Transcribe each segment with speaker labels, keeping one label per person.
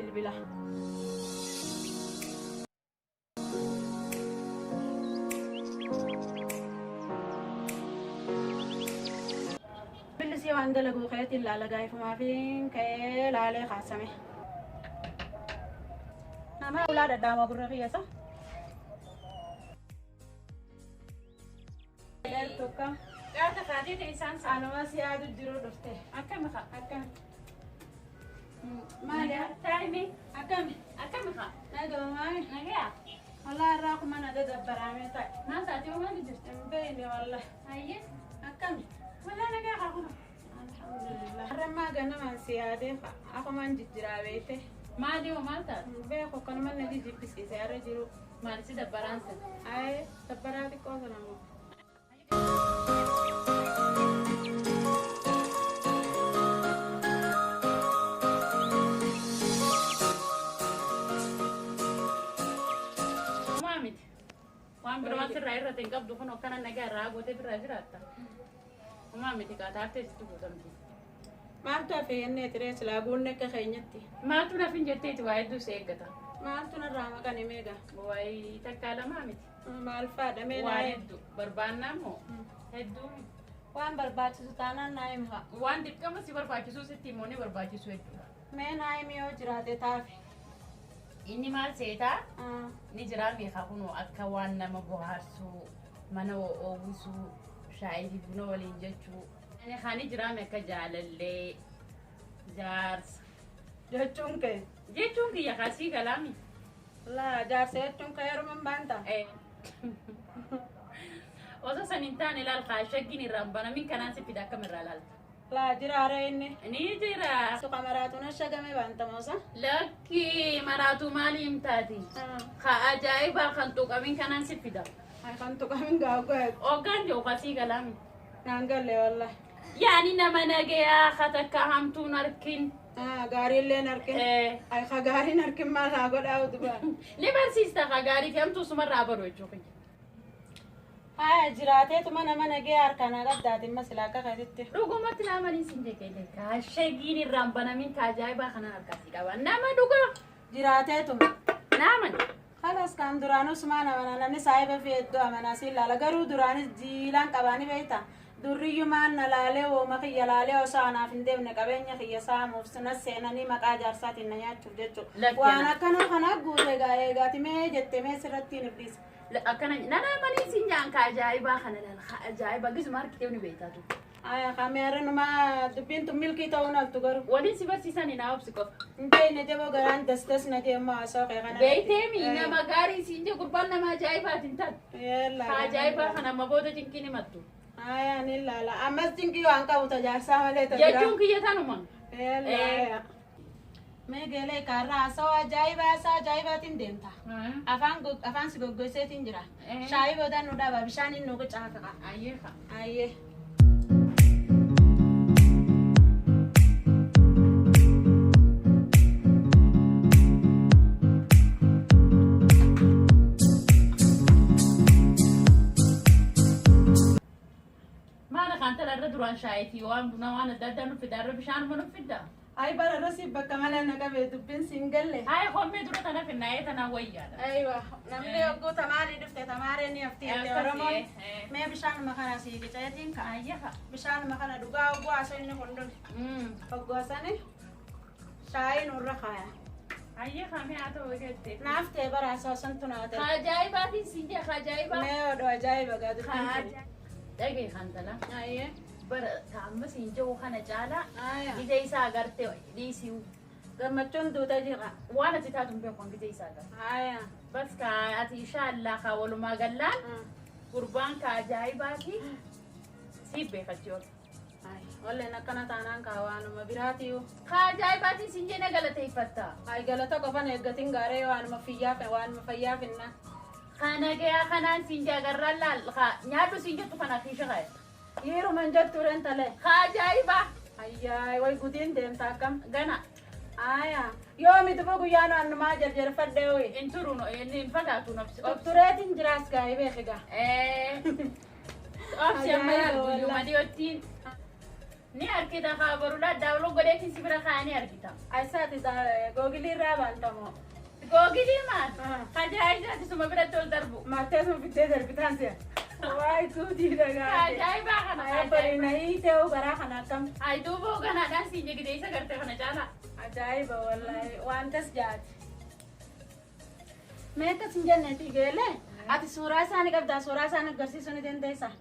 Speaker 1: bilbila. bilisi waan dalaguu keetti ilaala gaa'ifumaa fi ka'ee laalee kaasame. nama ulaa dhadhaama gurra kiyasa. tokko
Speaker 2: Gata kadi te insan sa.
Speaker 1: anuma si yaadu jiru dhufte.
Speaker 2: Akkami ka?
Speaker 1: akkam maali
Speaker 2: Taimi.
Speaker 1: akkami
Speaker 2: Akkami ka?
Speaker 1: nagama maali
Speaker 2: Nagaya.
Speaker 1: walaa irraa kuma na dadabbaramee ta'e
Speaker 2: Nasa ati umani jirti.
Speaker 1: hin beekne wallah
Speaker 2: Ayye.
Speaker 1: akkami
Speaker 2: Wala nagaya ka kuno.
Speaker 1: alhamdulillah harrammaa ganamaan si yaadee akumaan jijjiraa beekte
Speaker 2: Madi o malta.
Speaker 1: hin beeku akkanumaan na jibbisiise har'a jiru
Speaker 2: Mali si dabbaransa.
Speaker 1: ay dabbaraa xiqqoo sanammoo
Speaker 2: Mamit. Wan birma sirra irra tin qabdu kuno kana nagaya raagote birra jiraata. Mamit ka taate situ godamti.
Speaker 1: maaltu hafe jennee tiree silaa guunne akka keenyatti
Speaker 2: Maaltu na fin jetteeti waa hedduu si eeggata.
Speaker 1: maaltu narraa maqane meegaa
Speaker 2: Wayi takkaala maamiti.
Speaker 1: maal faadhamee
Speaker 2: Waa
Speaker 1: naa
Speaker 2: hedduu barbaannaa moo hedduu
Speaker 1: waan barbaachisu taanaan naa hima
Speaker 2: waan dirqama si barbaachisu sitti immoo ni barbaachisu hedduudha.
Speaker 1: mee naa himi yoo jiraate taafe
Speaker 2: Inni maal seetaa ni jiraa beekaa kunoo akka waan nama bohaarsuu mana oowwisuu shaayii fi buna waliin jechuu. Ani kaani jiraame akka jaalallee jaarsa
Speaker 1: jechuun kee
Speaker 2: jechuun kiyya kaasii galaami.
Speaker 1: laa jaarsa jechuun kee heeruman baanta
Speaker 2: Osoo san hin taane laal kaa shaggiin irraan banamin kanaan si fida akkam irraa laalta.
Speaker 1: laa jiraare inni
Speaker 2: Ni jira.
Speaker 1: suqa maraatuun ashagame baanta moosa
Speaker 2: Lakki maraatu maali himtaati. Ka ajaa'ibaa kan tuqamin kanaan si fida.
Speaker 1: kan tuqamin gaaggoe
Speaker 2: Hoggaan jiru kaasii galaami.
Speaker 1: naan galle wallah
Speaker 2: Yaani nama nagayaa ka takka hamtuun arkin.
Speaker 1: gaariilleen arkin ay ka gaariin arkin maal haa godhaa utubaa
Speaker 2: Ni barsiista ka gaarii fi hamtuu sumarraa baru jechuudha.
Speaker 1: haya jiraateetuma nama nagee harkaan agadaatiin masilaa akka keetitti
Speaker 2: Dhugumatti naamanii sin jekeelle ka shagiin irraan banamin ka ajaa'ibaa kanaan harkasii qaba. Nama dhugaa.
Speaker 1: jiraateetuma
Speaker 2: Naamani.
Speaker 1: halas kan duraanus maana mana namni saahiba fi hedduu amanaa si ilaala garuu duraanis jiilaan qabaani beekta durriyyumaan na laalee wooma kiyya laalee osoo anaaf hin deemne qabeenya kiyya saamuuf sinas seenanii maqaa jaarsaatiin na nyaachuuf jechuudha waan akkana kana guute eegaati mee jette mee sirratti hin ibdiisa
Speaker 2: Akkana naamanii sin jaan ka ajaa'ibaa kana laala ka ajaa'ibaa gisuma harkitee ni beektaatu.
Speaker 1: aya kameera numa dubbiin tun milkii ta'uun altu garuu
Speaker 2: Waliin si barsiisanii naa obsi qofa.
Speaker 1: hin beekne jaboo garaan dastas na deemma haasoo kee kana
Speaker 2: Beeyteemi nama gaarii siin je gurbaan nama ajaa'ibaatiin taatu.
Speaker 1: yeella
Speaker 2: Ka ajaa'ibaa kana amma booda cinqiin himattu.
Speaker 1: aya ni ilaala ammas dinqii waan qabu tajaarsaa malee
Speaker 2: Jechuun kiyya tanuma.
Speaker 1: yeella meegelee kaarraa haasoo ajaa'ibaatiin deemta afaan si goggoseetiin jira shaayii booda nu dhaba bishaan hin nuuqu caakaqa
Speaker 2: Ayyee ka.
Speaker 1: ayyee
Speaker 2: Maala kan talarra duraan shaayitii waan bunaa waan adda addaa nu fidaa irra bishaan nu fidda.
Speaker 1: ay bara rasi bakka malee na qabee dubbiin siin galle
Speaker 2: Haaya hommee dura tana finnaayee tanaa wayyaadha.
Speaker 1: aywa namni yogguu tamaarii dhufte tamaaree ni hafti jette oromoon mee bishaanuma kana sii qicayetiin ka
Speaker 2: Ayyee ka.
Speaker 1: bishaanuma kana dhugaa hogguu haasoo inni hundun hoggoosani shaayii nurra kaaya
Speaker 2: Ayyee ka mee haa ta'uu eegattee.
Speaker 1: naaf ta'e bara haasoo santu naa ta'e
Speaker 2: Ka ajaa'ibaatiin siin jee ka ajaa'ibaa.
Speaker 1: mee odoo ajaa'iba gaa dubbiin
Speaker 2: Dhagee kan tala.
Speaker 1: ayyee
Speaker 2: Bara amma siin jiru kana caalaa.
Speaker 1: aya
Speaker 2: Gita isaa agartee dhiisiu.
Speaker 1: gammachuun duuta jira
Speaker 2: Waan ati taatu hin beeku gita isaa agartee.
Speaker 1: aya
Speaker 2: Bas ka ati inshaallah ka walumaa gallaan gurbaan ka ajaa'ibaati. Siif beekachuu.
Speaker 1: walleen akkana taanaan kaa waanuma biraatiyu
Speaker 2: Ka ajaa'ibaatiin siin jee na galateeffatta.
Speaker 1: ay galata qofan eeggatiin gaaree waanuma fayyaa finna
Speaker 2: Kana gayaa kanaan siin jee agarraan laal nyaadhu siin jettu kana kiisha ka'e.
Speaker 1: yeeruman jettu rentale
Speaker 2: Ka ajaa'ibaa.
Speaker 1: ayyaay way gudiin deemta akkam
Speaker 2: Gana.
Speaker 1: aya yoo mitufu guyyaan annumaa jarjarfadhee wi
Speaker 2: In turu no in fagaatu nofsi.
Speaker 1: tureetiin jiraas gaa'ee beekiga
Speaker 2: Obsi amma laal guyyuma dhiyootiin. Ni arkita khabarula dawlo gode ki sibra khani arkita.
Speaker 1: Aisaati googilii irraa baantamoo.
Speaker 2: Gogili man. Ajaiba ti suma bira tol darbu.
Speaker 1: Martee sun fittee darbitaan si'a. Waay tuutii dhagaa.
Speaker 2: Ajaiba kana.
Speaker 1: Bari na hiitee garaa kana akkam.
Speaker 2: Ay duubo kana dhaan siin jigdee isa garte kana caala.
Speaker 1: Ajaa'iba wallahi waan tas jaati. Mee akkas hin jenneeti geelee ati suuraa isaanii qabdaa suuraa isaan agarsiisuu ni dandeessaa?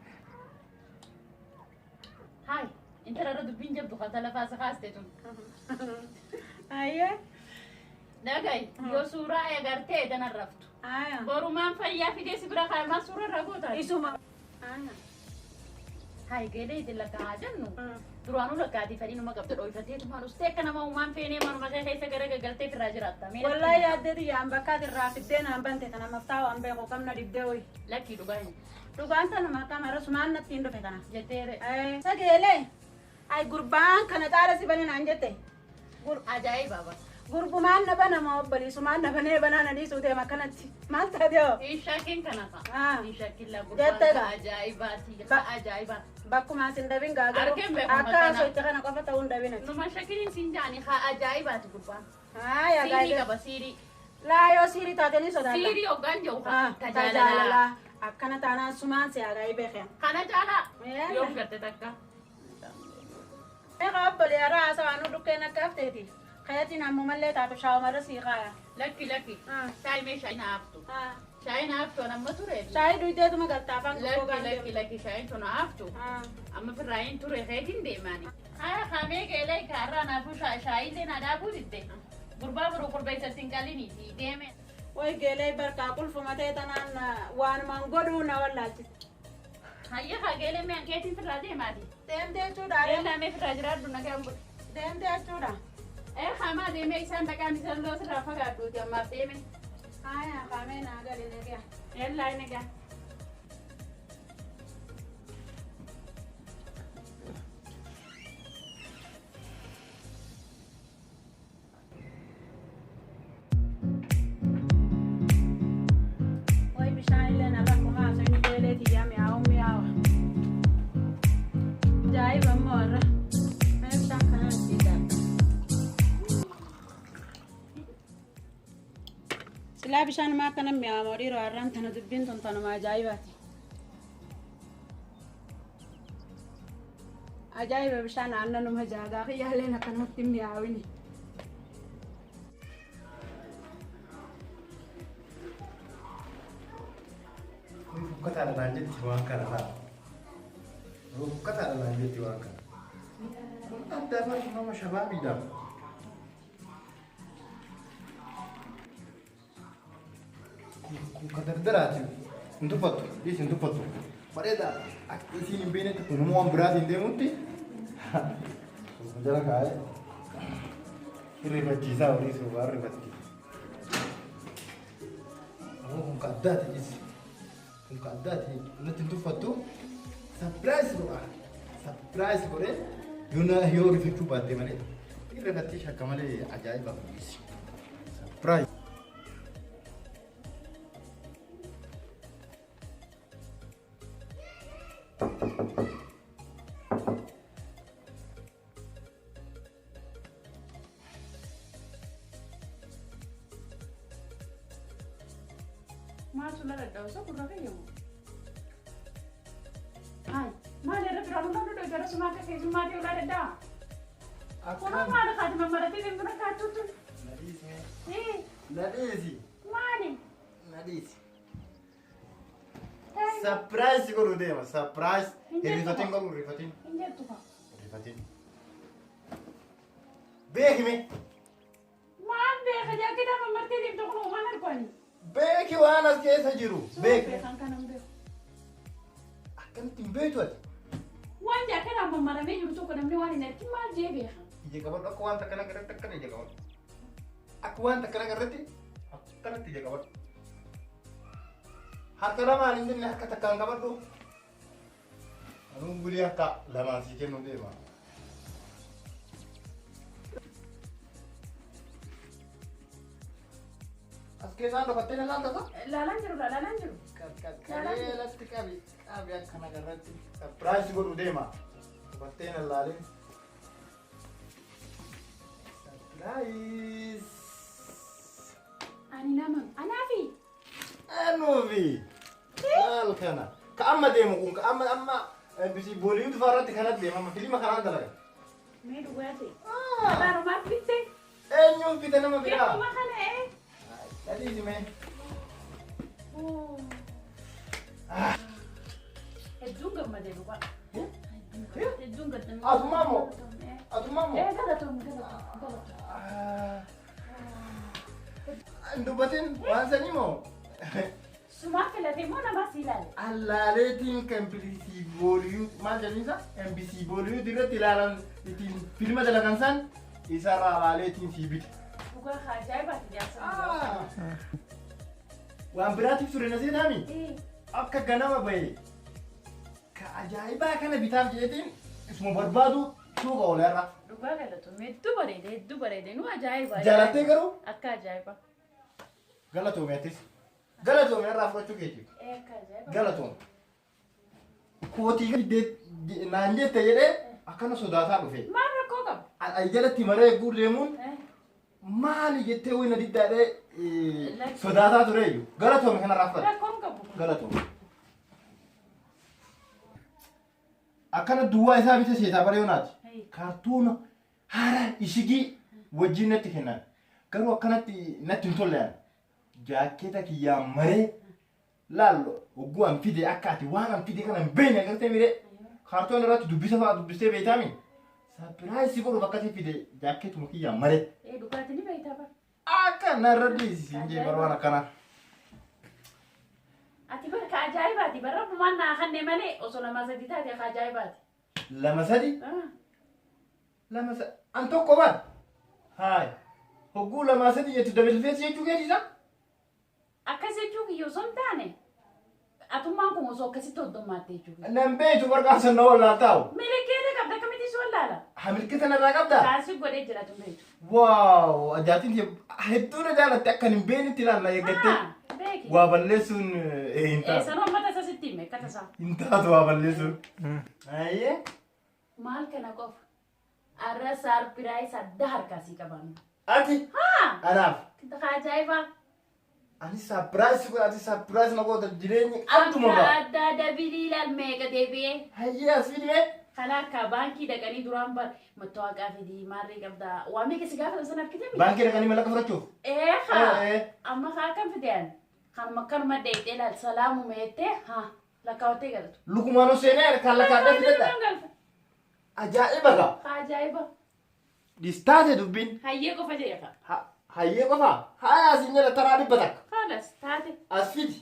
Speaker 2: Hai intala irra dubbiin jabdu kan lafaa isa kaaste tun.
Speaker 1: Ayyee.
Speaker 2: Dhagayi yoo suuraa agartee danan raftu. Borumaan fayyaa fidee si bira kaayamaa suuraa irraa gootaa.
Speaker 1: Isuma.
Speaker 2: Hai geelee itti lakkaa jennu. Duraanuu lakkaati fadhiin uma qabdu dho'ifatee tumaan ustee akka nama uumaan feenee manuma keessa gara gagaltee irraa jiraatta.
Speaker 1: Wallahi yaaddeeti yaan bakkaati irraa fiddee naan bante kana maftaa waan beeku qabna dibdee hoyi.
Speaker 2: Lakkii dhugaan.
Speaker 1: Dhugaan tana maqaa mara sumaan natti hin dhufe kana.
Speaker 2: Jetteere.
Speaker 1: Sageelee. Ay gurbaan kana xaara si bane naan jette.
Speaker 2: Ajaa'iba ba.
Speaker 1: Gurbumaan na bana ma obbali sumaan na banee banana dhiisuu deema kanatti. Maal taate hoo?
Speaker 2: Ishaakiin kana fa'a. Ishaakiin la
Speaker 1: Jettee
Speaker 2: gurbaan ajaa'ibaati. Ajaa'iba.
Speaker 1: Bakkuma sin dabin gaagaru
Speaker 2: Argeen beekuma
Speaker 1: akka
Speaker 2: kana.
Speaker 1: soitti kana qofa ta'uu hin dabinati.
Speaker 2: Numa shakiliin siin jaani haa ajaa'ibaati gurbaan.
Speaker 1: Yaa
Speaker 2: Siirii
Speaker 1: gaa'e.
Speaker 2: qaba siirii.
Speaker 1: Laa yoo siirii taate ni sodaata.
Speaker 2: Siirii hoggaan jiru
Speaker 1: Tajaajila. Akkana taanaan sumaan si agaa'ee beekeen.
Speaker 2: Kana caalaa yoo garte takka.
Speaker 1: Egaa obbali yaraa haasa waan dhukkeen akka hafteeti. Kayatiin ammoo mallee taatu shaawomarra sii kaaya.
Speaker 2: Lakki. Shaayii mee shaayii naaftu. Shaayii naaftu amma ture.
Speaker 1: Shaayii duydeetuma galtaa afaan tokko gaangee.
Speaker 2: Lakki shaayii tun naaftu. Amma firraayin ture keetiin deemani. Haa kamee geelee kaarraa naafuu shaayii leen adaabuu didde. Gurbaa biroo qurbeessatti hin qaliniiti deeme.
Speaker 1: Way geelee barkaa qulfumatee tanaan waanumaan godhuu na wallaalchiste.
Speaker 2: Hayya haa geelee mee keetiin firraa deemaati.
Speaker 1: Deemtee jechuudha.
Speaker 2: Deemee firraa jiraadhu nagaan godhe.
Speaker 1: Deemtee jechuudha.
Speaker 2: Hamaa deemee isaan dhaqaan isaan loo sirraa fagaadhuuti ammaaf deeme.
Speaker 1: Haa kamee naa gali nagaa.
Speaker 2: Yallaa nagaa.
Speaker 1: Way bishaan illee na bakku haasa inni geelee tiyyaa mi'aawa. Ajaa'iba immoo warra. Mee bishaan kana siidhaa. Silaa bishaan maa akkana mi'aawa dhiiroo har'aan tana dubbiin tun tanuma ajaa'ibaati. Ajaa'iba bishaan aannanuma jaagaa kiyyaaleen akkanatti mi'aawini.
Speaker 3: Rukkataadha naan jetti waan kana ta'a. Rukkataadha naan jetti waan kana. Adda barri nama shabaabiidha. Kun dardaraati hin tuffattu dhiis hin tuffattu. Bareeda akka isiin hin beeknetti kun immoo waan biraatiin deemutti jala kaa'ee hirrifachiisaa horii suuqaa hirrifatti. Ammoo kun addaati dhiisi. Kun addaati nutti hin tuffattu. Sapiraayis godha. Sapiraayis godhee yoo rifachuu baatte malee hirrifattii shakka malee ajaa'iba dhiisi. Sapiraayis.
Speaker 2: Maal sulla dadhabu isa gurra kayyamu. Maal irra biraan hundaan dhudhu gara sumaa akka keessummaa ta'e ulaa dadhaa. Kunoo maal kaati mammaratee deemtu akka hattuutu.
Speaker 3: Nadhiisi.
Speaker 2: Maali?
Speaker 3: Nadhiisi. Sapiraayis godhuu deema. Sapiraayis. Hirrifatiin godhu hirrifatiin.
Speaker 2: Hin jettu kaa.
Speaker 3: Hirrifatiin. Beekime.
Speaker 2: Maal beeka jaakkitaa mammartee deemtu kun uumaan argani.
Speaker 3: Beeki waan as keessa jiru. Beeki.
Speaker 2: Beekan kanan beeku.
Speaker 3: Akkamitti hin beektu ati?
Speaker 2: Waan jaakkitaa mammaramee jiru tokko namni waan hin argin maal jee beeka.
Speaker 3: Ija qabadhu akka waan takka naga irratti akkana ija qabadhu. Akka waan takka naga irratti akkanatti ija qabadhu. Harka lamaan hin jenne harka takkaan qabadhu. Anuun bulii harka lamaan si kennu deema. As keessaan dhokattee na laaltasa?
Speaker 2: Laalaan jiru.
Speaker 3: Qaqqabeelatti qabi akkana irratti sapiraayis godhu deema. Dhokattee na laalee Nice.
Speaker 2: Ani nama. Anaafi.
Speaker 3: Anuufi. Maal kana? Ka amma deemu kun ka amma bisi Bollywood faarratti kanatti deema filima kanaan dalaga.
Speaker 2: Mee dhugaate. Abaaro maaf bitte?
Speaker 3: Eenyuun fite nama biraa?
Speaker 2: Kennuma kana
Speaker 3: Adiisi mee.
Speaker 2: Hedduun gammadee dhugaa. Hedduun gammadee.
Speaker 3: Atumaa moo? Atumaa moo?
Speaker 2: Galatoom.
Speaker 3: Dubbatiin waan sanii moo?
Speaker 2: Sumaa filatee moo nama si ilaale?
Speaker 3: Allaaleetiin kan MBC Bollywood maal jedhaniisa? MBC Bollywood irratti ilaalan ittiin filma dalagan san isarraa allaaleetiin sii bite.
Speaker 2: Dhugaa ajaa'ibaati jaarsa.
Speaker 3: Waan biraatiif ture na seenaami? Akka ganama bahe ka ajaa'ibaa kana bitaaf jedhetiin isuma barbaadu suuqa ooleerra.
Speaker 2: Dhugaa galatoom hedduu bareede nu ajaa'iba.
Speaker 3: Jaalattee garuu?
Speaker 2: Akka ajaa'iba.
Speaker 3: Galatoomeettis. Galatoome irraa fudhachuu keetii.
Speaker 2: Akka ajaa'iba.
Speaker 3: Galatoome. Kootii naan jette jedhee akkana sodaataa dhufe.
Speaker 2: Maal rakkoo qaba?
Speaker 3: Jalatti maree eeguu deemuun maali jettee wayna diddaadhee sodaataa tureeyyu. Galatoome kanarraa fudhate.
Speaker 2: Rakkoon qabu.
Speaker 3: Galatoome. Akkana duwwaa isaa bita seetaa baree honaati. Kaartuuna haara ishigii wajjin natti kennan. Garuu akkanatti natti hin tolle. Jaakkeeta kiyyaan maree laallo hogguu an fide akka ati waan an fide kana hin beekne agartee mire kaartoon irratti dubbisa fa'aa dubbistee beektaami. Saapiraayisii godhu bakka ati fide jaakkeetuma kiyyaan maree.
Speaker 2: Dhugaatii ni beektaa bara.
Speaker 3: Akka narra dhiisisiin jee barwaan akkanaa.
Speaker 2: Ati bara ka ajaa'ibaati bara bumaan naa kannee malee osoo lama sadii taate ka ajaa'ibaati.
Speaker 3: Lama sadi? Lama sadi. An tokko baan? Haay. Hogguu lama sadi jettu dabalfeessi jechuu keetiisa?
Speaker 2: Akkas jechuu kiyyoo osoo hin taane atummaan kun osoo akkasitti hoddommaatte jechuu kiyya.
Speaker 3: Nan beektu barqaasan na wallaan taa'u.
Speaker 2: Milikeeta qabda akkamitti si wallaala?
Speaker 3: Ha milkeeta narraa qabdaa?
Speaker 2: Taasif godhee jira tun beektu.
Speaker 3: Waaw ajaatiin hedduu na jaalatte akka hin beeknetti ilaalla eeggattee.
Speaker 2: Beeki.
Speaker 3: Waa balleessuun hin taatu.
Speaker 2: Sanoo ummata isa sitti hime akkata isaa.
Speaker 3: Hin taatu waa balleessuun. Ayyee.
Speaker 2: Maal kana qofa? Arra saarpiraayis adda harkaasii qabamu.
Speaker 3: Ati? Anaaf.
Speaker 2: Ka ajaa'ibaa.
Speaker 3: Ani saapiraayis godha ati saapiraayis na goota jireenyi adduma
Speaker 2: Akka
Speaker 3: ba'a.
Speaker 2: adda adda biliilaal meeqa deebi'ee.
Speaker 3: Hayyee as fidime.
Speaker 2: Kana akka baankii dhaqanii duraan bar mattaawaqaa fidii maarree qabdaa waa meeqa si gaafatan san harkitee mi?
Speaker 3: Baankii dhaqanii mallaqa fudhachuuf.
Speaker 2: Amma kaa akkam fideen kanuma akkanuma deeqxee laal salaamu meettee lakkaawwattee galtu.
Speaker 3: Lukumaanoo seenee kan lakkaadhaa fidedha. Ajaa'iba gaa.
Speaker 2: Ajaa'iba.
Speaker 3: Distaate dubbiin.
Speaker 2: Hayyee qofa jedha.
Speaker 3: Hayyee qofa. Haa asiin jala taraa dhibba takka.
Speaker 2: Kaalas taate.
Speaker 3: As fidi.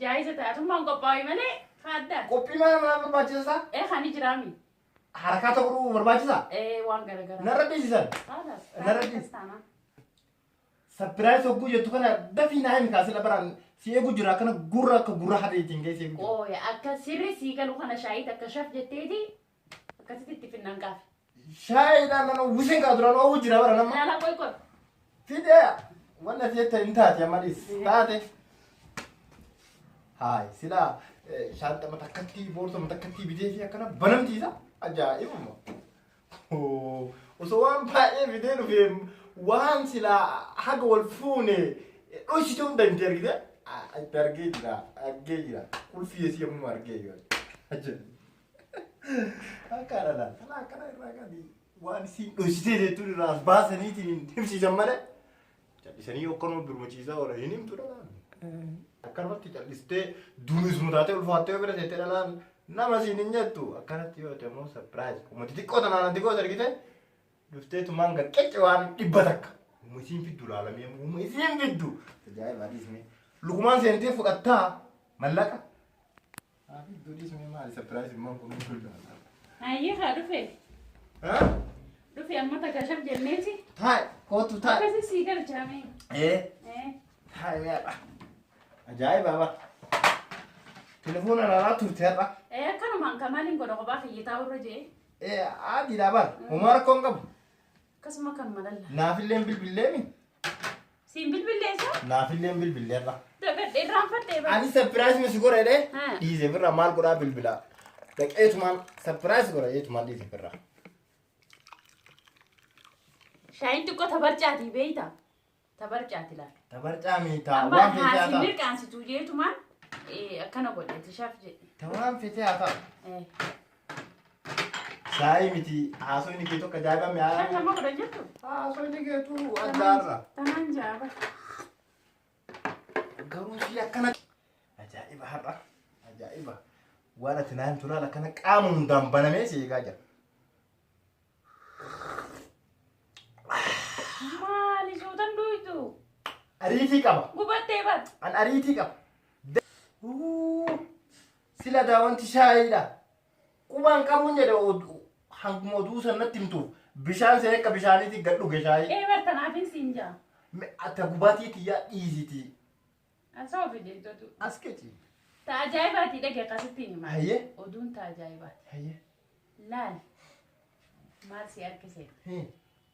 Speaker 2: Jaayisa taatummaan qophaa'e malee haaddaa.
Speaker 3: Qophii maal maal barbaachisaa?
Speaker 2: Kan jiraami.
Speaker 3: Harkaa ta'uu barbaachisaa?
Speaker 2: Waan garagaraa.
Speaker 3: Narra dhiisisan.
Speaker 2: Kaalas.
Speaker 3: Narra dhiisisan. Sappiraayis hogguu jettu kana dafii naa hin kaasila baraan si eegu jira akkana gurra akka gurra hadeetiin geessee eegu.
Speaker 2: Ooya akka sirri sii galu kana shaayiit akka shaf jetteeti akkasitti itti finnan gaafe.
Speaker 3: Shaayiidhaan nama wuseen kaa duraan oowwu jira bara nama.
Speaker 2: Laala qoy qoy.
Speaker 3: Fidee wanna jette hin taate amma dhiis taate. Haay silaa shaanta matakkatti boorsa matakkatti bitee fi akkana banamtiisa ajaa'ibuma. Osoo waan baay'ee fidee dhufee waan silaa haga wal fuune dhoosituu hin dandeenye argite. Itti argee jira ulfiyeessi yommuu argee jira. Akkana akkana irraa gadi waan si dhoositee jechuun irraa as baasaniitiin himsiisan malee callisanii yookaan birmachiisaa oolan hin himtu dhalaan. Akkanumatti callistee duunismu taatee ulfaattee yoo bira teettee dhalaan nama siin hin jettu akkanatti yoo ta'e immoo sarpiraayiz ummati xiqqoo tanaan anti goota argite dhufteetumaan gaqqeecce waan dhibba takka uumisiin fiddu laalamee uumisiin fiddu tajaajiba dhiisme lukumaan seentee fudhattaa mallaqa. Fiddu dhiisme maali sarpiraayiz immoo kun fiddu.
Speaker 2: Hayyee haa dhufee. Dhufee amma takashaf jenneeti.
Speaker 3: Taa'e kootu taa'e.
Speaker 2: Akkasii sii galchaame.
Speaker 3: Taa'e meeqa. Ajaa'iba bara. Telefoona naaraa turte har'a.
Speaker 2: Akkanumaan kamaaliin godha kophaa fayyataa warra jee.
Speaker 3: Adiidha bara. Homaa rakkoo hin qabu.
Speaker 2: Akkasuma kan malalla.
Speaker 3: Naafillee bilbillee mi?
Speaker 2: Siin bilbilleessa?
Speaker 3: Naafillee bilbilleerra.
Speaker 2: Dagadhee irraanfadhee bara.
Speaker 3: Ani sarpiraayis misi godhee dhiise birra maal godhaa bilbilaa. Dhaqeetumaan sarpiraayis godha jeetumaan dhiise birra.
Speaker 2: Shaayiin xiqqoo tabarcaati beeyta. Tabarcaati laal.
Speaker 3: Tabarcaa miitaa
Speaker 2: Amma
Speaker 3: waan fetee haa
Speaker 2: haasiin
Speaker 3: ta'u.
Speaker 2: mirqaansituu jeetumaan akkana godheeti shaaf jedhe.
Speaker 3: Waan fetee haa ta'u. Shaayii miti haasofni kee tokko ajaa'ibame haa.
Speaker 2: Shaaf nama godhan jettu.
Speaker 3: Haasofni keetu addaarra.
Speaker 2: Tanaan jaaba.
Speaker 3: Garuu si akkana. Ajaa'iba har'a. Ajaa'iba. Waan ati naan turaan akkana qaama hundaan banamee si eegaa jira.
Speaker 2: Maali suutan duutu?
Speaker 3: Ariitii qaba.
Speaker 2: Gubattee bat.
Speaker 3: An ariitii qaba. Sila daawwanti shaayiidha. Qubaan qabuun jedhe hanguma oduu sanatti himtuuf bishaan see akka bishaaniitti gad dhuge shaayii.
Speaker 2: Bartanaafin siin jaa.
Speaker 3: Ata gubaatiiti yaa dhiisiti.
Speaker 2: Asoo fide totu.
Speaker 3: As keeti.
Speaker 2: Ta ajaa'ibaati dhagee akkasitti hima.
Speaker 3: Hayyee.
Speaker 2: Oduun ta ajaa'ibaati.
Speaker 3: Hayyee.
Speaker 2: Laal. Maal si harkisee?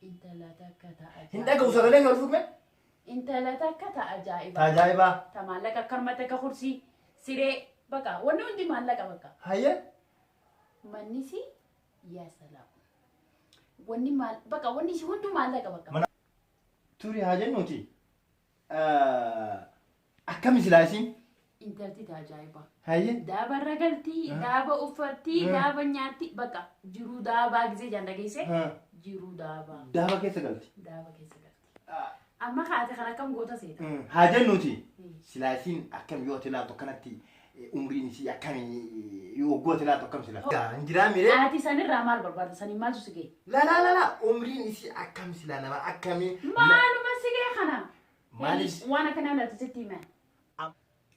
Speaker 2: Intala takka ta ajaa'iba.
Speaker 3: Hin dhaga'u sagalee kan fuudhme?
Speaker 2: Intala takka ta ajaa'iba.
Speaker 3: Ta ajaa'ibaa.
Speaker 2: Ta maallaqa akkanumatti akka kursii siree baqa wanni hundi maallaqa baqa.
Speaker 3: Hayyee.
Speaker 2: Mannisi yaa salaam. Wanni maal baqa wanni si hundu maallaqa baqa.
Speaker 3: Turi haa jennuuti. Akkami silaa isiin?
Speaker 2: Intalti ta ajaa'iba.
Speaker 3: Hayyee.
Speaker 2: Daaba irra galtii, daaba uffattii, daaba nyaatti baqa jiruu daabaa gisee jaan dhageesse. Jiruu daabaa.
Speaker 3: Daaba keessa galti.
Speaker 2: Daaba keessa galti. Amma haati kan akkam goota seeta.
Speaker 3: Haa jennuuti. Silaa isiin akkam yoo tilaaltu kanatti umriin isii akkami yoo goota ilaaltu akkam silaa. Injiraa miree.
Speaker 2: Haati sanirraa maal barbaada sanii maaltu si gee?
Speaker 3: La umriin isii akkam silaa nama akkamii.
Speaker 2: Maaluma si gee kana?
Speaker 3: Maalis.
Speaker 2: Waan akkanaa ilaaltu sitti hime.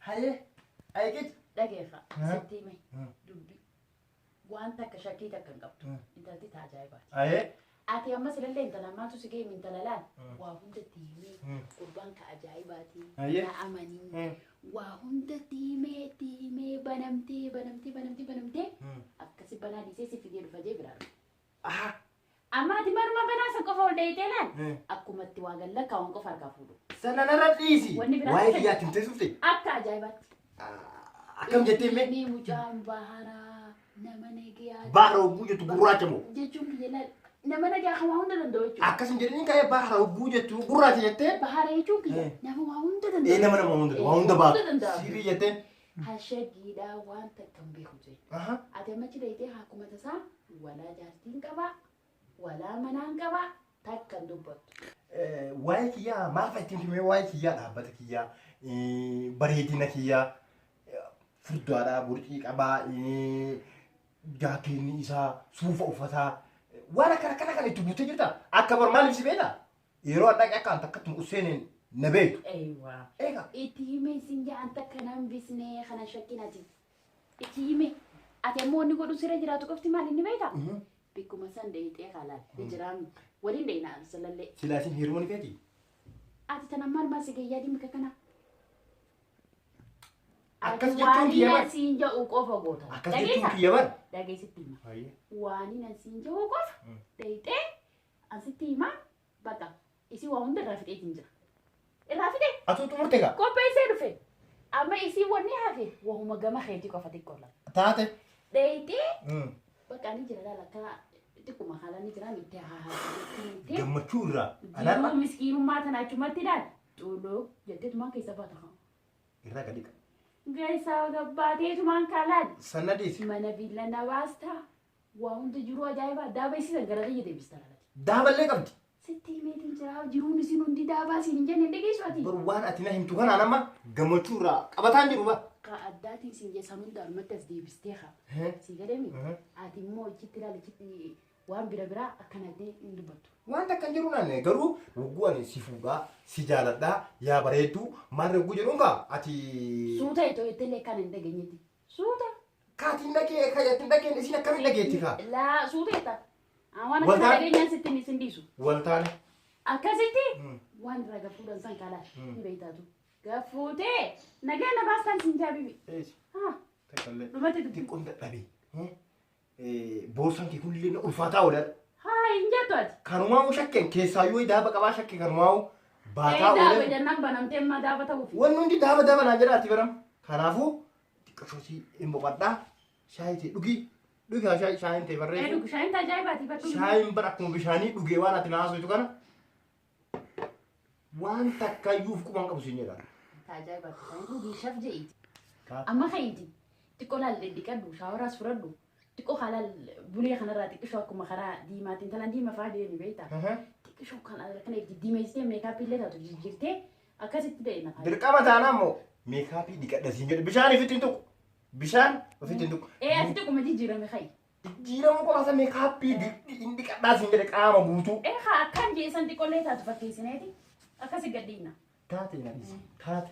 Speaker 3: Hayyee. Ayiqiti.
Speaker 2: Dhageeffa sitti hime. Dubbi. Waan takka shakkii takka hin qabdu. Intalti ta ajaa'ibaati.
Speaker 3: Hayyee.
Speaker 2: Ati ammas ilaallee intala maaltu si gee intala laal. Waa hundatti himee qurbaan ka ajaa'ibaati. Na amanii. Waa hundatti himee banamtee akkasi banaa dhiisee si fidee dhufa jee biraa. Amma ati maruma banaa isa qofa ol dheeyitee laal. Akkumatti waa gallakkaa waan qofa harkaa fuudhu.
Speaker 3: Sana narra dhiisi.
Speaker 2: Wanni biraa
Speaker 3: Waa'ee kiyyaatti himtee sufte.
Speaker 2: Akka ajaa'ibaatti.
Speaker 3: Akkam jettee himee?
Speaker 2: Ni mucaan baharaa nama nagaa.
Speaker 3: Bahara hogguu jettu gurraacha moo?
Speaker 2: Jechuun kiyya laal. Nama nagaa kan waa hunda danda'u jechuudha.
Speaker 3: Akkasin jedhanii ka'ee bahara hogguu jettu gurraacha jettee?
Speaker 2: Bahara jechuun kiyya nama waa hunda danda'u.
Speaker 3: Nama waa hunda baatu. Sirii jettee?
Speaker 2: Hashagiidhaa waan takka hin beeku jechuudha. Ati ammachi dheeyitee akkuma tasaa walaa jaartiin qabaa, walaa manaan qabaa, takka hin dubbattu.
Speaker 3: Waa'ee kiyyaa maal fa'a ittiin himee waa'ee kiyyaa dhaabbata kiyyaa bareedina kiyyaa furdaadhaa burcii qabaa jaakeetni isaa suufa uffataa waan akkana kan itti guutee jirta akka barmaal ibsi beektaa yeroo adda akka takkatti useeneen na beektu.
Speaker 2: Egaa. Itti himee siin jaan takka nan bisnee kana shakkinati. Itti himee ati ammoo inni godhu sirra jiraatu qofti maal inni beektaa? Bikkuma san dheeyitee haalaan jiraami waliin dheeyinaa salallee.
Speaker 3: Silaatiin hirmuun feeti.
Speaker 2: Ati tana maal si gayyaa dhimmi kana?
Speaker 3: Akkas jechuun kiyya bar.
Speaker 2: Waan siin jedhu qofa goota.
Speaker 3: Akkas jechuun kiyya bar.
Speaker 2: Dhageessitti hima. Waan siin jedhu qofa dheeyitee asitti hima baqa isii waa hunda irraa fixeetiin jira. Irraa fixee?
Speaker 3: Atuutu murtee gaa?
Speaker 2: Qopheessee dhufe. Amma isii wanni hafe wahuma gama keetii qofa xiqqoo lama.
Speaker 3: Taate.
Speaker 2: Dheeyitee. Bakka ni jira laala akka xiqquma haala ni jira miittee haa.
Speaker 3: Gammachuu irraa.
Speaker 2: Jiruu miskiinummaa tana achumatti ilaal. Xuuloo jetteetumaan keessa baata haa.
Speaker 3: Irraa gadi qaba.
Speaker 2: Gaisaa gabbaateetumaan kaalaan.
Speaker 3: Sanadiis.
Speaker 2: Mana viilla na baastaa. Waa hunda jiruu ajaa'ibaa daaba isiisan gara biyya deebistaa laala.
Speaker 3: Daaballee qabdi.
Speaker 2: Sitti himeetiin jira jiruun isin hundi daabaa isin hin jenne dhageessu ati.
Speaker 3: Bar waan ati na himtu kanaan amma gammachuu irraa qabataan jiru ba.
Speaker 2: Ka addaatiin isin jeessan hundaanumatti as deebistee haa. Si gadami. Ati immoo ichitti ilaali ichitti waan biraa akkanatti hin dubbattu.
Speaker 3: Waan takka hin jiru naanne garuu wagguu ani si fuudhaa si jaaladhaa yaa bareedduu maal wagguu jedhuun kaa ati.
Speaker 2: Suuta itoo ittillee kan hin dhageenyetti. Suuta.
Speaker 3: Kaatiin dhagee kayyatti dhageen isin akkamiin dhageetti kaa.
Speaker 2: Laa suuta itta. Waan akka dhageenyaan sitti ni sindiisu.
Speaker 3: Waltaane.
Speaker 2: Akkasitti waan irraa gafuudhaan san kaalaa ni beektaatu. Gafuutee nagaa na baastaan siin jaabibi. Haa.
Speaker 3: Takkallee.
Speaker 2: Dhumatti dubbi.
Speaker 3: Xiqqoon dadhabee. Boorsan kee kunnillee na ulfaataa oolan.
Speaker 2: Haa hin jettu ati.
Speaker 3: Kanumaa shakkeen keessaayyuu daaba qabaa shakkee kanumaa baataa oolan.
Speaker 2: Daaba jennaan banamtee amma daaba ta'uufi.
Speaker 3: Wanni hundi daaba naa jedhaati baram. Kanaafuu xiqqashootii hin boqadhaa shaayitee dhugii. Dhugaa shaayin ta'e barreessu.
Speaker 2: Shaayin tajaajibaati badhu.
Speaker 3: Shaayin bara akkuma bishaanii dhugee waan ati naasootu kana waan takkayyuuf quban qabu siin jedha.
Speaker 2: Taajaajiba kan duubishaaf je'iti.
Speaker 3: Taate.
Speaker 2: Amma ka'iti xiqqoo laallee dhiqadhu shaawaraas fudhadhu xiqqoo halaal bulee kanarraa xiqqishoo akkuma karaa diimaatiin talaan diima fa'aa deemi beektaa. Xiqqishoo kana itti diimeessitee meekaappii illee taatu jijjiirtee akkasitti deema.
Speaker 3: Dirqama taanaa immoo meekaappii dhiqadha siin jedhu bishaan ofitti hin tuqu. Bishaan ofitti hin tuqu.
Speaker 2: Ati xiqquma jijjiirame ka'i.
Speaker 3: Jijjiiramu qofaasa meekaappii hin dhiqadhaa siin jedhe qaama guutuu.
Speaker 2: Haa akkaan jeesan xiqqoollee taatu fakkeessineeti akkasi gadhiina.
Speaker 3: Taate nadiis taate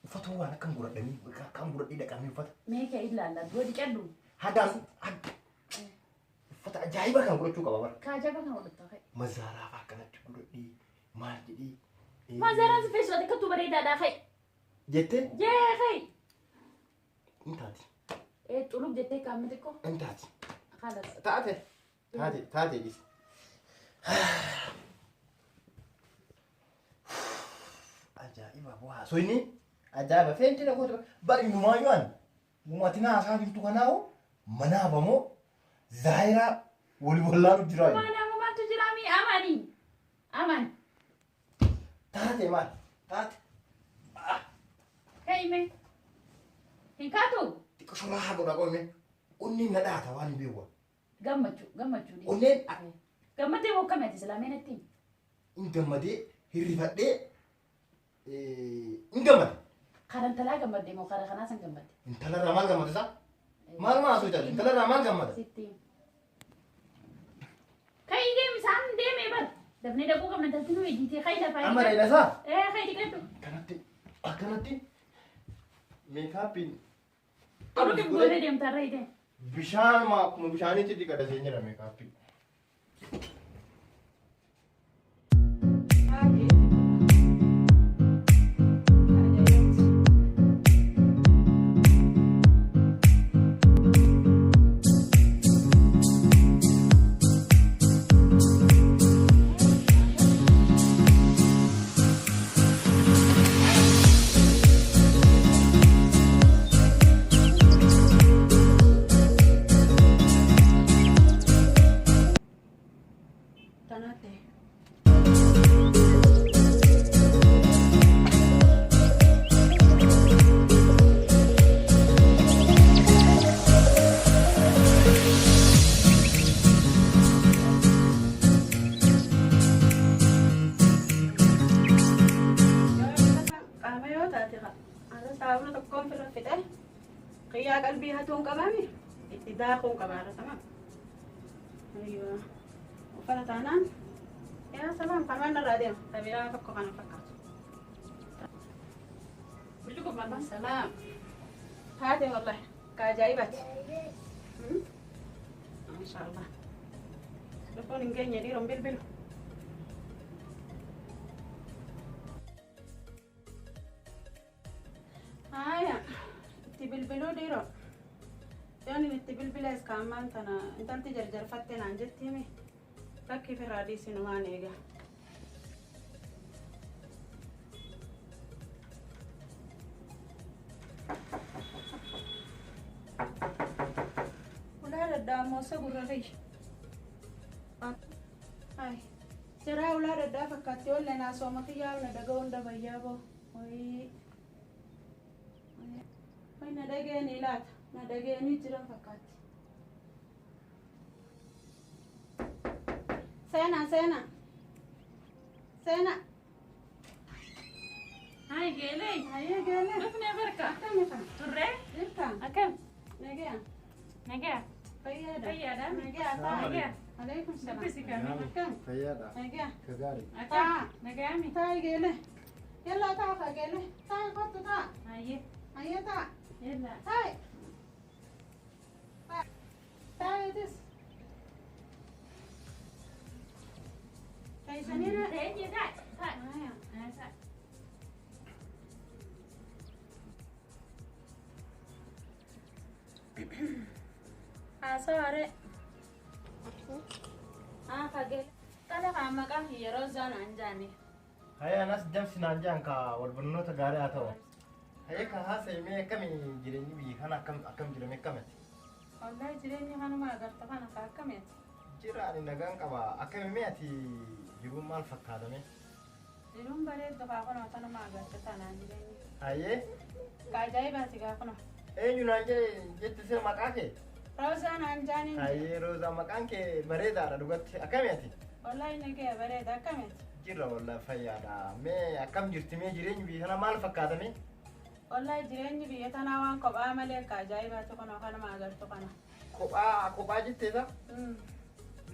Speaker 3: uffata waan akkam godhadhanii akkam godhadhii dhaqanii uffata.
Speaker 2: Meekaa ilaalla dura dhiqadhu.
Speaker 3: Hadaan uffata ajaa'iba kan godhachuu qaba bara.
Speaker 2: Kaajaba kan godhatta kai.
Speaker 3: Mazaaraa akkanatti godhadhii maal jedhii.
Speaker 2: Mazaaraa si feessu ati kattu bareedaadhaa kai.
Speaker 3: Jettee?
Speaker 2: Jee kai.
Speaker 3: Intaati.
Speaker 2: Xulub jettee qaamni xiqqoo.
Speaker 3: Intaati.
Speaker 2: Haala.
Speaker 3: Taate jis. Ajaa'iba bu'aa. So inni ajaa'iba feenti na goota bari numaayyuun uumatina haasaa jirtu kanaahu manaafamoo zaayiraa wali wallaalu jira.
Speaker 2: Manaafamantu jira mi amani. Aman.
Speaker 3: Taate maal? Taate.
Speaker 2: Kaime. Hinkaatu.
Speaker 3: Xiqqoo suuraa haa godha qoome. Onneen na dhaata waan beewa.
Speaker 2: Gammachuu.
Speaker 3: Onneen.
Speaker 2: Gammadee moo akkamitti islaameen ittiin?
Speaker 3: In gammadee hirrifadhee in gammade.
Speaker 2: Karan talaa gammadee moo kara kanaa san gammadde?
Speaker 3: Intalarraa maal gammada isaa? Maal maa asoo jaallu? Intalarraa maal gammada?
Speaker 2: Sittiin. Kai deemi isaan deemee bar. Dafnee dhaquu qabna dalti nu eegiitee kai lafaa.
Speaker 3: Amma dheedha isaa?
Speaker 2: Kai dhiqadhu.
Speaker 3: Akkanatti meekaappiin.
Speaker 2: Qabu gootee deemtarra hidhee.
Speaker 3: Bishaan maa akkuma bishaanitti dhiqadha seen jedha meekaappiin.
Speaker 1: Kaya qalbii hatuun qabaame itti daakuun qabaara tamam. Ayyoo uffata taanaan yaa sabaan kamaan irraa deema tabiraa tokko kana fakkaatu. Bulli kun maqaan salaam. Haate wallahi ka ajaa'ibaati. Inshaallah. Lubbuun hin geenye dhiiroon bilbilu. Haya. Bilbiluu dhiiroo yoon itti bilbila iskaamaan tana intalti jarjarfatte naan jettiimi bakki firraa dhiisinu waan eega. Ulaa daddaa moosa gurra kiyya. Jiraa ulaa daddaa fakkaatti oolle naasooma kiyyaa na dhaga'uun dabayyaa boo. Na dhageenii laata na dhageenii jiran fakkaatti. Seena.
Speaker 2: Hai geelee. Dhufnee barka.
Speaker 1: Akkami kan?
Speaker 2: Turree?
Speaker 1: Jirta?
Speaker 2: Akkam?
Speaker 1: Nagaa.
Speaker 2: Fayyaadha.
Speaker 1: Nagaa. Alaykum salaam.
Speaker 2: Dubbisi kami?
Speaker 1: Akkam?
Speaker 3: Fayyaadha.
Speaker 1: Nagaa.
Speaker 3: Ka gaarii.
Speaker 2: Akkam? Nagaami?
Speaker 1: Taa'ii geelee. Yallaa taa'aa geelee. Taa'ii kottu ta'a. Ayyee ta'a.
Speaker 2: Yalla.
Speaker 1: Taa'ii. Taa'iitis. Taa'isaniira. Haasaware. Fagee. Tala kan maqaan yeroo zaan anjaani.
Speaker 3: Haya anas jamsi naan jaan ka wal barnoota gaarii haa ta'u. Haya ka haasa'e mee akkami jireenyi biyyi kana akkam jirame akkamiti?
Speaker 1: Wallahi jireenyi kanuma agarta kana ka akkamiiti?
Speaker 3: Jira ani nagaan qaba akkami mee ati jiruun maal fakkaatame?
Speaker 1: Jiruun bareeddu kaa kunoo tanuma agarta tanaan jireenya.
Speaker 3: Hayyee.
Speaker 1: Ajaa'ibaati kaa kunoo.
Speaker 3: Eenyu naan jette sira maqaa kee?
Speaker 1: Roozaa naan jaaniin.
Speaker 3: Hayyee Roozaa maqaan kee bareedaadha dhugatti akkami ati?
Speaker 1: Wallahi inni kee bareeda akkamitti?
Speaker 3: Jirra wallaahi fayyaadha. Mee akkam jirti mee jireenyi biyya kana maal fakkaatame?
Speaker 1: Wallahi jireenyi biyya tanaa waan kophaa malee akka ajaa'ibaatti kunoo kanuma agartu kana.
Speaker 3: Kophaa jetteesa?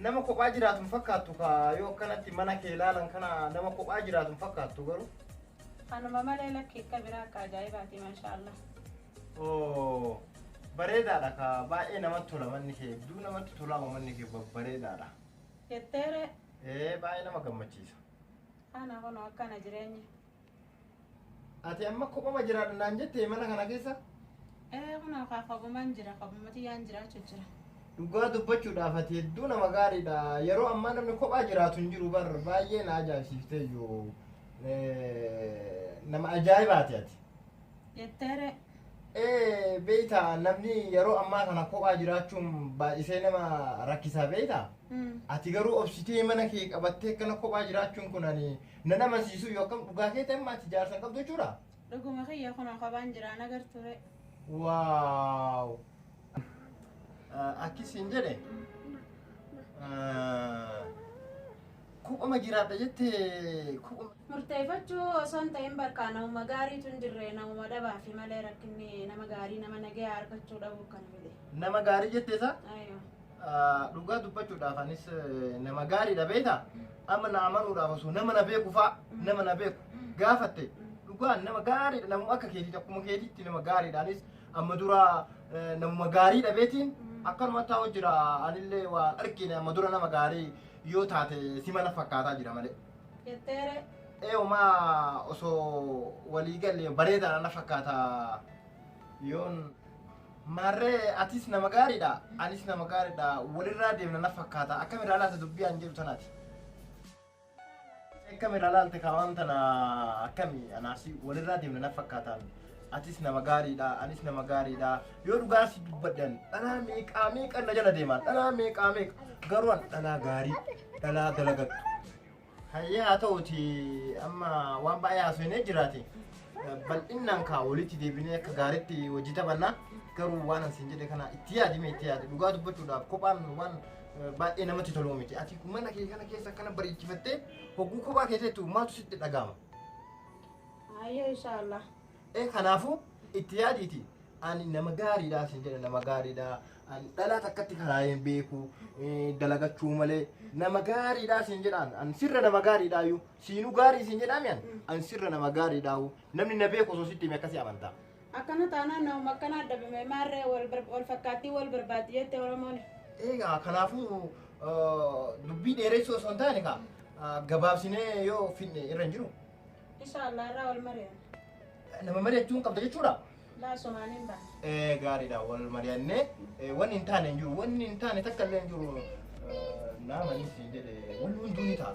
Speaker 3: Nama kophaa jiraatu hin fakkaattu ka yoo akkanatti mana kee ilaalan kana nama kophaa jiraatu hin fakkaattu garuu.
Speaker 1: Kanuma malee lakkii akka biraa akka ajaa'ibaati maashaallah.
Speaker 3: Oo bareedaadha ka baay'ee namatti tola manni kee hedduu namatti tola manni kee bareedaadha.
Speaker 1: Jetteere.
Speaker 3: Baay'ee nama gammachiisa.
Speaker 1: Kana kunoo akkana jireenyi.
Speaker 3: Ati amma kophama jiraadha naan jettee mana kana keessa?
Speaker 1: Kunoo kaa kophumaan jira kophumatti yaan jiraachuu jira.
Speaker 3: Dhugaa dubbachuudhaaf ati hedduu nama gaariidha. Yeroo ammaa namni kophaa jiraatu hin jiru bar baay'ee na ajaa'ibsiiftee iyyuu nama ajaa'ibaati ati.
Speaker 1: Jetteere.
Speaker 3: Beeyta namni yeroo ammaa kana kophaa jiraachuun baay'isee nama rakkisaa beeyta. Ati garuu obsitee mana kee qabattee akkana kophaa jiraachuun kun ani nan amansiisu yookaan dhugaa kee ta'e ati jaarsan qabdu jechuudha.
Speaker 1: Dhuguma kiyya kunoo kophaan jiraan agarture.
Speaker 3: Waaw. Akkisiin jedhe kophama jiraadha jettee
Speaker 1: murteeffachuu osoo hin ta'in barkaa namuma gaariitu hin jirre namuma dhabaa fi malee rakkinni nama gaarii nama nagaya argachuu dhabuu kana fide.
Speaker 3: Nama gaarii jetteesa? Dhugaa dubbachuudhaaf anis nama gaariidha beekta. Amma na amanuudhaaf osoo nama na beeku fa'a nama na beeku gaafatte dhugaan nama gaariidha namuma akka keetiitti akkuma keetiitti nama gaariidha anis amma dura namuma gaariidha beetiin akkanuma taa'u jira anillee waan argine amma dura nama gaarii yoo taate si mana fakkaataa jira malee.
Speaker 1: Jetteere.
Speaker 3: Eeyyumaa osoo walii galee bareedaa na fakkaata yoon marree atis nama gaariidha anis nama gaariidha walirraa deemna na fakkaata akkamirraa laalta dubbii an jedhu tanaati. Akkamirraa laalte kaawwan tana akkami anaasi walirraa deemna na fakkaataan atis nama gaariidha anis nama gaariidha yoo dhugaa si dubbadhan dhalaa meeqaa na jala deeman dhalaa meeqaa garuu an dhalaa gaarii dhalaa dalagattu. Hayyee haa ta'uti amma waan baay'ee haasofnee jiraate bal'inaan kaa walitti deebinee akka gaariitti hojii taphannaa garuu waan asiin jedhe kana itti yaadime itti yaade dhugaa dubbachuudhaaf kophaan waan baay'ee namatti tolu miti ati mana kee kana keessa akkana bareechifattee hogguu kophaa keessattuu maaltu sitti dhaga'ama?
Speaker 1: Hayyee inshaallah.
Speaker 3: Kanaafuu itti yaadiiti ani nama gaariidha asiin jedhe nama gaariidha ani dhalaa takkatti karaa hin beeku dalagachuu malee nama gaariidha asiin jedhaan an sirra nama gaariidha iyyuu siinuu gaarii isiin jedhame an sirra nama gaariidha namni na beeku osoo sitti hime akkasii amantaa.
Speaker 1: Akkana taanaan nama akkana addabame maarree wal fakkaattii wal barbaaddi jette Oromoon.
Speaker 3: Kanaafuu dubbii dheeressuu osoo hin taane kaa gabaabsinee yoo finne irra hin jiru.
Speaker 1: Inshaallah irraa wal mari'an.
Speaker 3: Nama mari'achuun qabda jechuudha.
Speaker 1: Laasumaaniin ba'a.
Speaker 3: Gaariidha wal mari'annee wanni hin taane hin jiru wanni hin taane takka illee hin jiru nama inni siin jedhe wanni hunduu ni ta'a.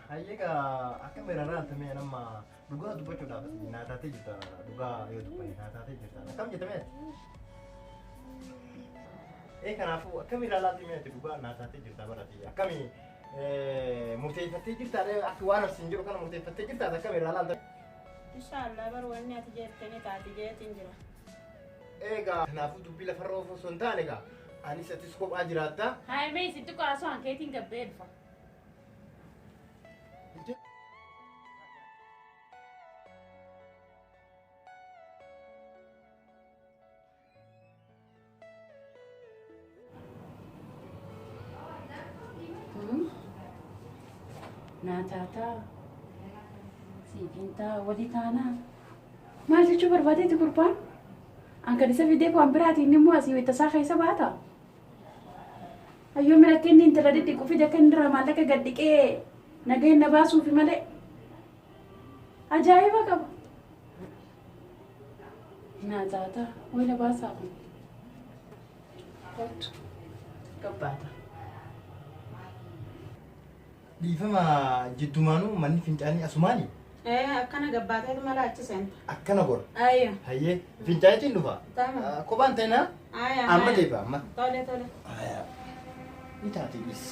Speaker 3: Hayyeegaa akka meerarraa altamee nama dhugaa dubbachuudhaaf naa taatee jirta dhugaa yoo dubbanne naa taatee jirta akkam jettamee kanaafuu akkami ilaalaatii ati dhugaa naa taatee jirta barati akkami murteeffattee jirta akka waan asiin jedhu kana murteeffattee jirta akkami ilaalaa
Speaker 1: Inshaallah bar wanni ati jettanii taati jeetiin jira.
Speaker 3: Kanaafuu dubbii lafarra oofuu osoo hin taane egaa anis atis kophaa jiraatta.
Speaker 2: Haimee isitti qo'aasoo hankeetiin gabbee dhufa. Naataataa siifintaa walii taanaa maal jechuu barbaadeeti gurbaan? Ankan isa fidee waan biraatiin immoo asii wayitasaa keessa baata. Ayyoo mirakkee inni intala dhidhiquu fide akka inni irraa maallaqa gad dhiqee nagaheen na baasuufi malee ajaa'iba qaba. Naataataa wayina baasaa kun kottu gabbaata.
Speaker 3: Dhiifama jiddumaanuu manni fincaanii asumaani?
Speaker 1: Akkana gabbaateetu mala achi seenta.
Speaker 3: Akkana godha?
Speaker 1: Ayyo.
Speaker 3: Hayyee fincaaniitiin dhufa?
Speaker 1: Tama.
Speaker 3: Kophaan ta'inaa? Amma deebi'a amma.
Speaker 1: Tole tole.
Speaker 3: Ni taate dhis.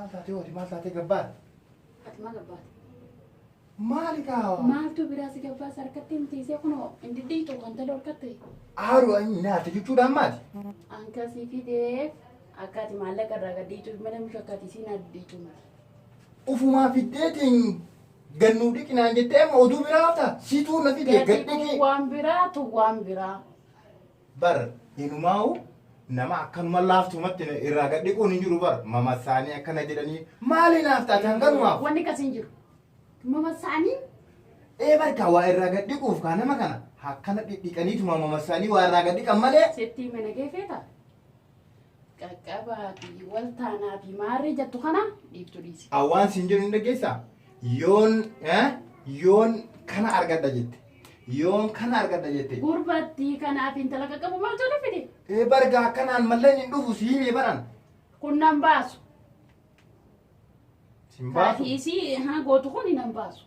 Speaker 3: maal taatee hooti maal taatee gabbaadha?
Speaker 2: Ati maal gabbaate?
Speaker 3: Maali kaawa?
Speaker 2: Maaltu biraa si gabbaase harkatti himtiisee kunoo inni dhiitu kan tala horkatte.
Speaker 3: Aaru ani naati jechuudhaan maati?
Speaker 2: Ankasii fideef akka ati maallaqa irraa gadhiituuf mana mushakkaati siin addiitu miti.
Speaker 3: Ufumaa fiddeetiin gannuu dhiqinaan jettee ma oduu biraa hafta? Siituu na fidee
Speaker 2: gadhiqii. Waan biraa tu waan biraa.
Speaker 3: Bar inumaa'u nama akkanuma laaftumatti irraa gadhiquun hin jiru bar mama isaanii akkana jedhanii maali naaf taate hanganumaaf?
Speaker 2: Wanni kas hin jiru. Mama isaanii?
Speaker 3: Barka waa irraa gadhiquuf kaa nama kana akkana dhidhiqaniituma mama isaanii waa irraa gadhiqan malee.
Speaker 2: Settii mana geeffeeta? Qaqqabaa fi wal taanaa fi maarree jettu kana dhiiftu dhiisi.
Speaker 3: Awwaan siin jedhu hin dhaggeessaa? Yoon kana argadha jette. Yoon kana argadha jette.
Speaker 2: Gurbattii kanaaf intala qaqqabu maaltu na fide?
Speaker 3: Barga akkanaan malleen hin dhufu si himee baran.
Speaker 2: Kun nan baasu.
Speaker 3: Sin baasu.
Speaker 2: Taatiisii gootu kun nan baasu.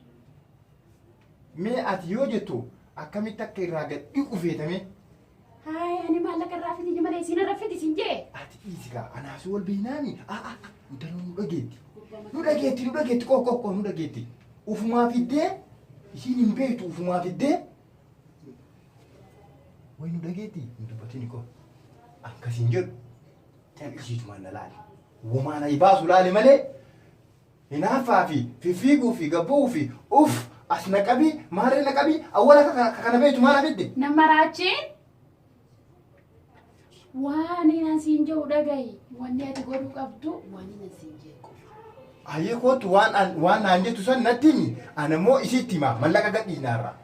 Speaker 3: Mee ati yoo jettu akkamitti akka irraa gadhiqu feetame?
Speaker 2: Haaya ani maallaqa irraa fidi malee isin irra fidi sin jee.
Speaker 3: Ati dhiisigaa anaasuu wal beeynaani. Intala nu dhageetti. Nu dhageetti qoqqoo nu dhageetti. Ufumaa fiddee isiin hin beektu ufumaa fiddee. Way nu dhageetti nu dubbatini koo. Akkasiin jedhu calqisiisumaan na laali. Wumaana ibaasu laali malee hinaaffaa fi fiiguu fi gabbuu fi as naqabii maarree naqabii awwala kana beektu maal fidde?
Speaker 2: Nama raachiin waan inaan siin jedhu dhagahi wanni ati godhuu qabdu waan inaan siin jedhu.
Speaker 3: Ayyee kootu waan naan jettu san natti himi anammoo isitti hima mallaqa gadhiinaarra.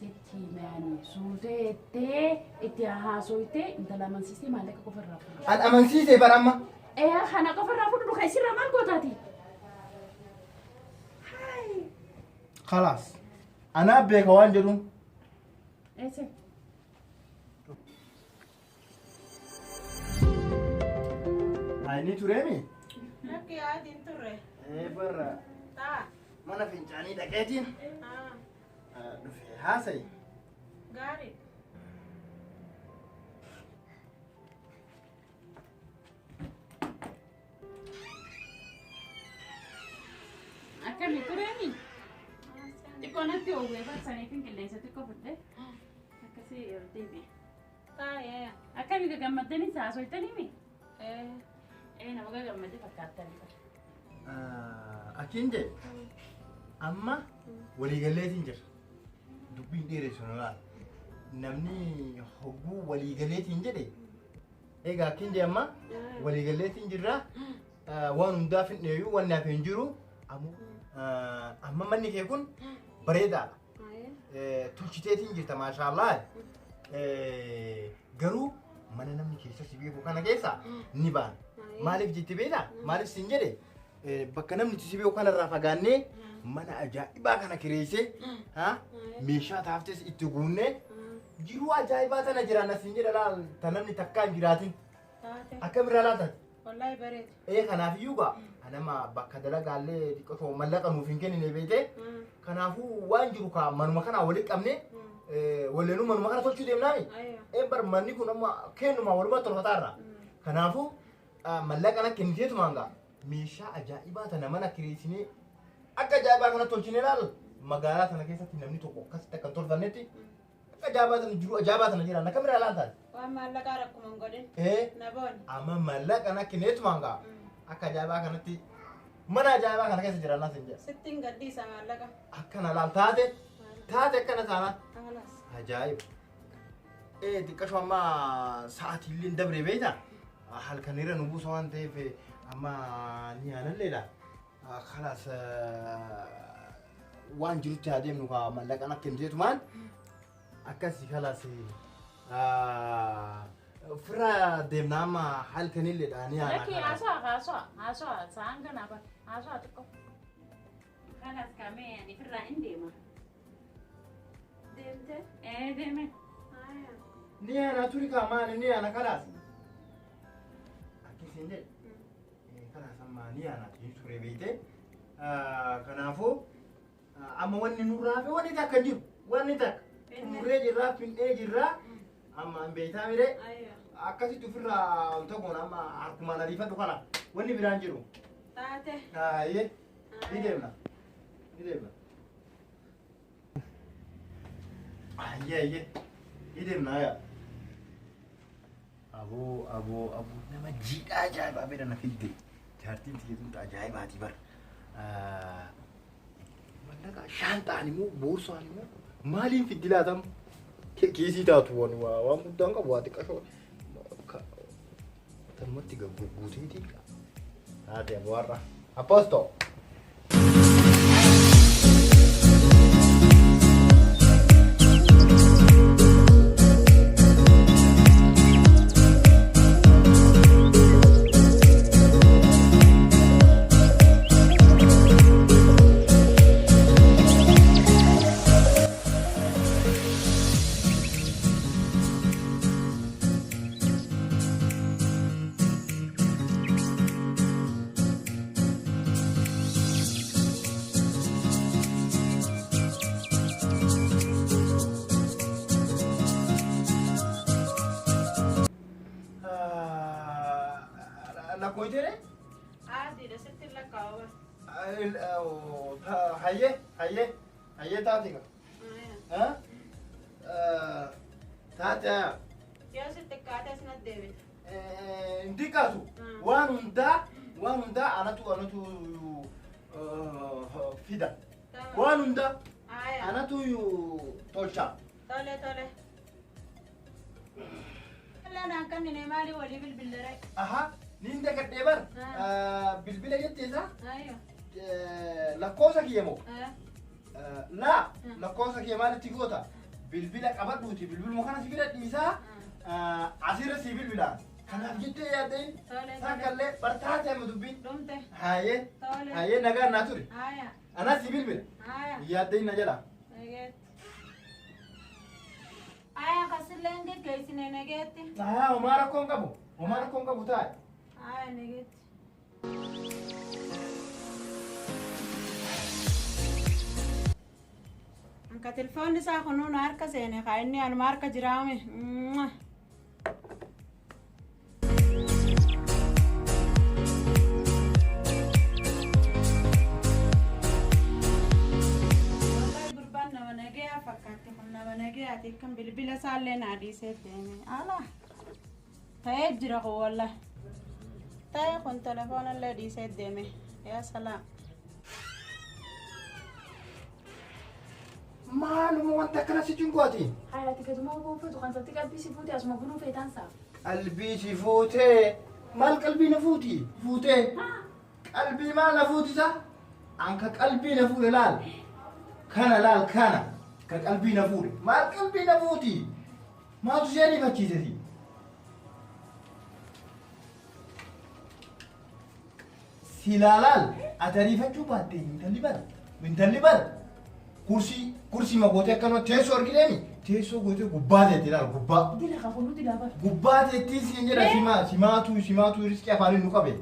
Speaker 2: Sitti himaanii suuteettee itti haasoytee intala amansiistee maallaqa qofarraa fuudhu.
Speaker 3: An amansiisee baramma.
Speaker 2: Kana qofarraa fuudhu kan isirraa maal gootaati?
Speaker 3: Khalaas. Anaa beeka waan jedhuun.
Speaker 2: Eese.
Speaker 3: Ani tureemi?
Speaker 1: Nakki yaadiin turre.
Speaker 3: Barra.
Speaker 1: Taa.
Speaker 3: Mana fincaanii dhaqeetiin. Dhufee haasa'i.
Speaker 1: Gaarii.
Speaker 2: Akkami tureemi? Xiqqoo natti oowwee barsaniitiin qilleensa xiqqoo fudhee akkasii deebi'e.
Speaker 1: Taa'ee.
Speaker 2: Akkami gammaddanii haasoytanii mi? Nama gammadde fakkaattanii.
Speaker 3: Akkiin jee amma waliigaleetiin jira. Dubbiin dheeressu nu laala. Namni hogguu waliigaleetiin jedhe egaa akkiin jee amma waliigaleetiin jirra waan hundaaf hin dheeyyuu waan naaf hin jiru amma manni kee kun bareedaadha. Tolchiteetiin jirta maashaallah. Garuu mana namni keessa si beeku kana keessa ni baan. Maaliif jetti beektaa? Maaliif sin jedhe bakka namni si beeku kanarraa fagaannee mana ajaa'ibaa kana kireessee meeshaa taaftes itti guunnee jiruu ajaa'ibaa tana jiraanna sin jedha laal ta namni takkaa hin jiraatin. Akkamirraa laatan?
Speaker 1: Wallahi bareeda.
Speaker 3: Kanaafiyyuu gaa anama bakka dalagaallee xiqqoo mallaqa nuuf hin kennine beekee kanaafuu waan jiru kaa manuma kanaa walitti qabnee walleenuu manuma kana tolchuu deemnaami. Bar manni kun amma kennumaa walumaa tolfataarra. Kanaafuu mallaqa na kenniteetumaan gaa meeshaa ajaa'ibaa tana mana kireessinee akka ajaa'ibaa kana tolchinee laal magaalaa tana keessatti namni tokko akkasitti akka tolfannetti akka ajaa'ibaa tana jiru ajaa'ibaa tana jiraan akkamiraa laaltaan?
Speaker 1: Waan maallaqaa rakkuma hin godhin. Naboon.
Speaker 3: Amma mallaqa na kenneetumaan gaa akka ajaa'ibaa kanatti mana ajaa'ibaa kana keessa jiraan naas hin jedha.
Speaker 1: Sittiin gaddiisa maallaqa.
Speaker 3: Akkana laal taate akkana taana. Ajaa'iba. Xiqqasho amma sa'aatiillee dabre beektaa? Halkanirra nu buusa waan ta'eef amma ni aanalleedha. Kalaas waan jirutti haa deemnu kaa mallaqaan akka hin jeetumaan akkasii kalaas ofirraa deemna amma halkanilleedha ni aana.
Speaker 2: Lakki haasawaa sa'aan kanaa bara haasawaa xiqqoo. Kalaas kamee ani ofirraa hin deema.
Speaker 1: Deemte?
Speaker 2: Deeme.
Speaker 3: Ni aana turi kaa maali ni aana kalaas. Akkasiin jedhe. Kalaas amma ni aana ture beekte. Kanaafuu amma wanni nurraa fi wanni takka jiru wanni takka xumurree jirraa findhee jirraa amma hin beektaa mire akkasitti ofirraa ta'uun amma harkumaan ariifadhu kana wanni biraan jiru.
Speaker 1: Taate.
Speaker 3: Aye. Ni deemna. Ni deemna. Aye. Ni deemna yaa. Aboo nama jiidhaa ajaa'ibaa beela na fidde. Jaartiin tiyyeetuun ajaa'ibaati bar. Mallaqa shaantaan immoo boorsaan immoo maaliin fiddi laatamu? Kiisii taatu waan guddaan qabu waa xiqqashoo. Tanumatti guutuutii. Haati abuarra. Aposto. La coitere?
Speaker 1: Adi da sitti la kawa.
Speaker 3: Haye taatiga. Ha? Taata.
Speaker 1: Yo sitti kaatas na deebit.
Speaker 3: Indikatu. Waan hundaa anatu fida. Waan hundaa anatu tolcha.
Speaker 1: Tole. Lan kan ne mali wali bilbilare.
Speaker 3: Aha. Ninda kaddeebar bilbila jetteesa
Speaker 1: Ayyo.
Speaker 3: lakkoosa kiyyemoo lakkoosa kiyye maalitti goota bilbila qabadhuuti bilbiluma kana si bira dhiisaa asirra si bilbilaan kanaaf jettee yaaddeen sakkallee bartaate amma dubbiin
Speaker 1: Dhumte.
Speaker 3: hayyee nagaan naa ture
Speaker 1: Aya.
Speaker 3: anas si bilbila yaaddeen na jala
Speaker 1: Neget. Aya kasilleen geggeessine negeetti.
Speaker 3: homaa rakkoon qabu taa'e.
Speaker 1: Aya neget. Anka telefoonni isaa kunuun harka seene kaa inni anuma harka jiraame. Gurbaan nama nagaya fakkaatti kun nama nagayaati kan bilbila isaallee naa dhiisee deeme. Ala ta'ee jira kun wallahi. Ta'ee kun telefoonallee dhiisee deeme. Yaa salaam.
Speaker 3: Maaluma wanta akkana si cunqootiin?
Speaker 4: Hayaati gaduma buufatu kan sabti qalbii si fuute asuma bunuu feetaan saa.
Speaker 3: Qalbii si fuutee maal qalbii na fuuti? Fuutee qalbii maal na fuutisa? Anka qalbii na fuute laal kana ka qalbii na fuute maal qalbii na fuuti? Maatu si ariifachiiseti? Si laalaal ati ariifachuu baatte intalli bara kursii magootee akkanuma teessoo argineemi teessoo gootee gubbaa teetti laal gubbaa.
Speaker 4: Dila kan kunu dila bar.
Speaker 3: Gubbaa teettii siin jedha simaatu riskii afaaniin nu qabe.